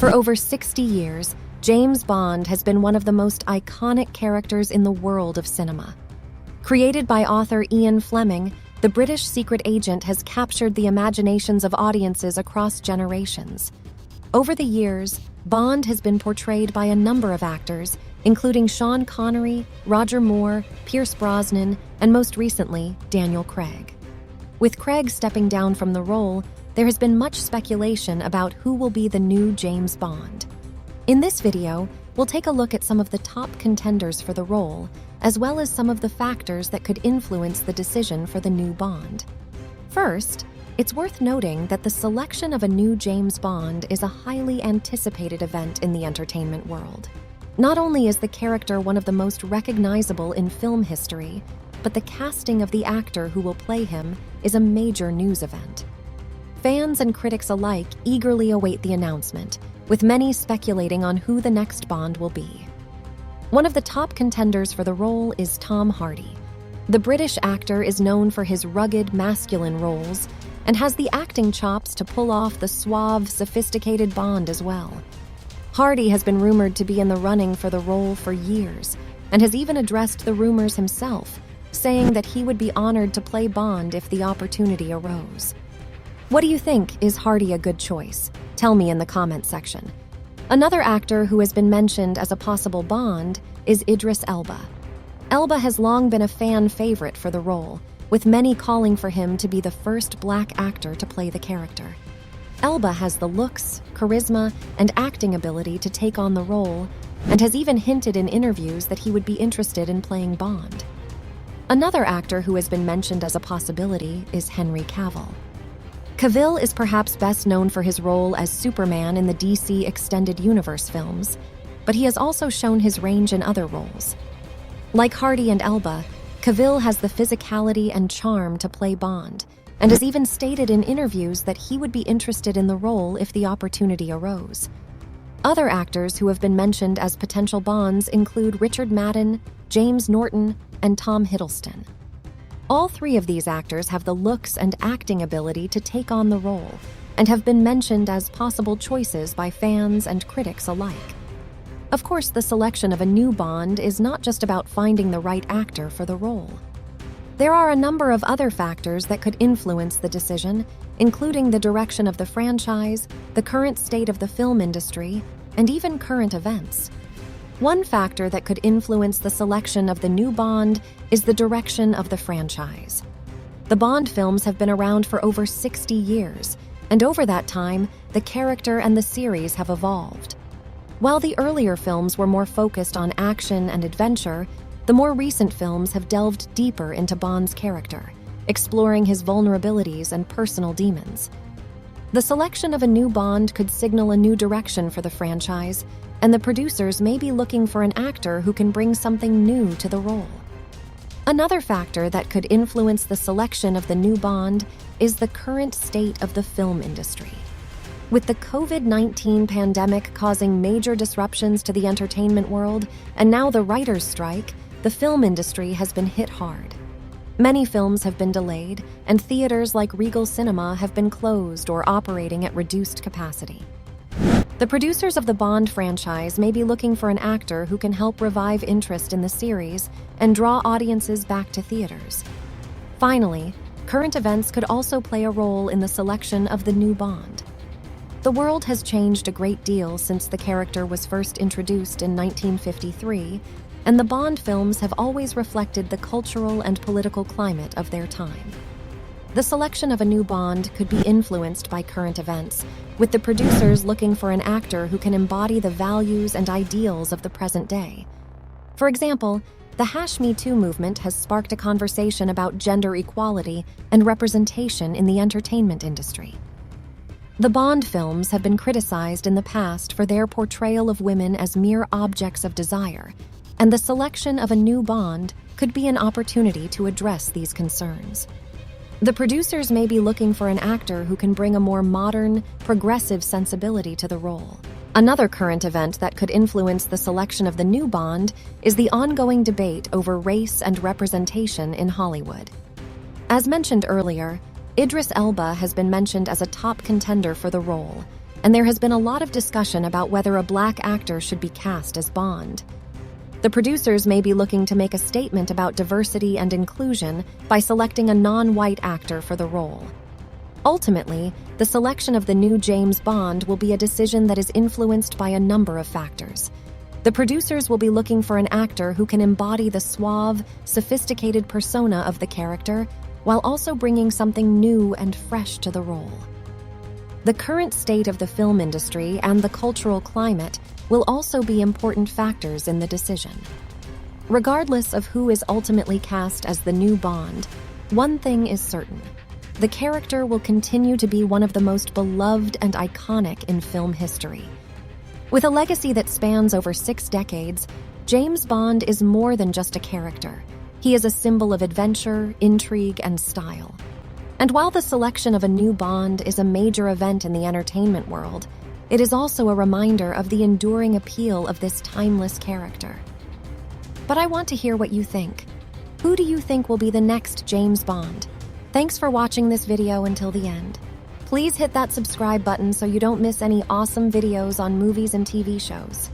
For over 60 years, James Bond has been one of the most iconic characters in the world of cinema. Created by author Ian Fleming, the British secret agent has captured the imaginations of audiences across generations. Over the years, Bond has been portrayed by a number of actors, including Sean Connery, Roger Moore, Pierce Brosnan, and most recently, Daniel Craig. With Craig stepping down from the role, there has been much speculation about who will be the new James Bond. In this video, we'll take a look at some of the top contenders for the role, as well as some of the factors that could influence the decision for the new Bond. First, it's worth noting that the selection of a new James Bond is a highly anticipated event in the entertainment world. Not only is the character one of the most recognizable in film history, but the casting of the actor who will play him is a major news event. Fans and critics alike eagerly await the announcement, with many speculating on who the next Bond will be. One of the top contenders for the role is Tom Hardy. The British actor is known for his rugged, masculine roles and has the acting chops to pull off the suave, sophisticated Bond as well. Hardy has been rumored to be in the running for the role for years and has even addressed the rumors himself, saying that he would be honored to play Bond if the opportunity arose. What do you think? Is Hardy a good choice? Tell me in the comment section. Another actor who has been mentioned as a possible Bond is Idris Elba. Elba has long been a fan favorite for the role, with many calling for him to be the first black actor to play the character. Elba has the looks, charisma, and acting ability to take on the role, and has even hinted in interviews that he would be interested in playing Bond. Another actor who has been mentioned as a possibility is Henry Cavill. Cavill is perhaps best known for his role as Superman in the DC Extended Universe films, but he has also shown his range in other roles. Like Hardy and Elba, Cavill has the physicality and charm to play Bond, and has even stated in interviews that he would be interested in the role if the opportunity arose. Other actors who have been mentioned as potential Bonds include Richard Madden, James Norton, and Tom Hiddleston. All three of these actors have the looks and acting ability to take on the role, and have been mentioned as possible choices by fans and critics alike. Of course, the selection of a new Bond is not just about finding the right actor for the role. There are a number of other factors that could influence the decision, including the direction of the franchise, the current state of the film industry, and even current events. One factor that could influence the selection of the new Bond is the direction of the franchise. The Bond films have been around for over 60 years, and over that time, the character and the series have evolved. While the earlier films were more focused on action and adventure, the more recent films have delved deeper into Bond's character, exploring his vulnerabilities and personal demons. The selection of a new Bond could signal a new direction for the franchise, and the producers may be looking for an actor who can bring something new to the role. Another factor that could influence the selection of the new Bond is the current state of the film industry. With the COVID-19 pandemic causing major disruptions to the entertainment world, and now the writers' strike, the film industry has been hit hard. Many films have been delayed, and theaters like Regal Cinema have been closed or operating at reduced capacity. The producers of the Bond franchise may be looking for an actor who can help revive interest in the series and draw audiences back to theaters. Finally, current events could also play a role in the selection of the new Bond. The world has changed a great deal since the character was first introduced in 1953, and the Bond films have always reflected the cultural and political climate of their time. The selection of a new Bond could be influenced by current events, with the producers looking for an actor who can embody the values and ideals of the present day. For example, the #MeToo movement has sparked a conversation about gender equality and representation in the entertainment industry. The Bond films have been criticized in the past for their portrayal of women as mere objects of desire, and the selection of a new Bond could be an opportunity to address these concerns. The producers may be looking for an actor who can bring a more modern, progressive sensibility to the role. Another current event that could influence the selection of the new Bond is the ongoing debate over race and representation in Hollywood. As mentioned earlier, Idris Elba has been mentioned as a top contender for the role, and there has been a lot of discussion about whether a black actor should be cast as Bond. The producers may be looking to make a statement about diversity and inclusion by selecting a non-white actor for the role. Ultimately, the selection of the new James Bond will be a decision that is influenced by a number of factors. The producers will be looking for an actor who can embody the suave, sophisticated persona of the character while also bringing something new and fresh to the role. The current state of the film industry and the cultural climate will also be important factors in the decision. Regardless of who is ultimately cast as the new Bond, one thing is certain: the character will continue to be one of the most beloved and iconic in film history. With a legacy that spans over 6 decades, James Bond is more than just a character. He is a symbol of adventure, intrigue, and style. And while the selection of a new Bond is a major event in the entertainment world, it is also a reminder of the enduring appeal of this timeless character. But I want to hear what you think. Who do you think will be the next James Bond? Thanks for watching this video until the end. Please hit that subscribe button so you don't miss any awesome videos on movies and TV shows.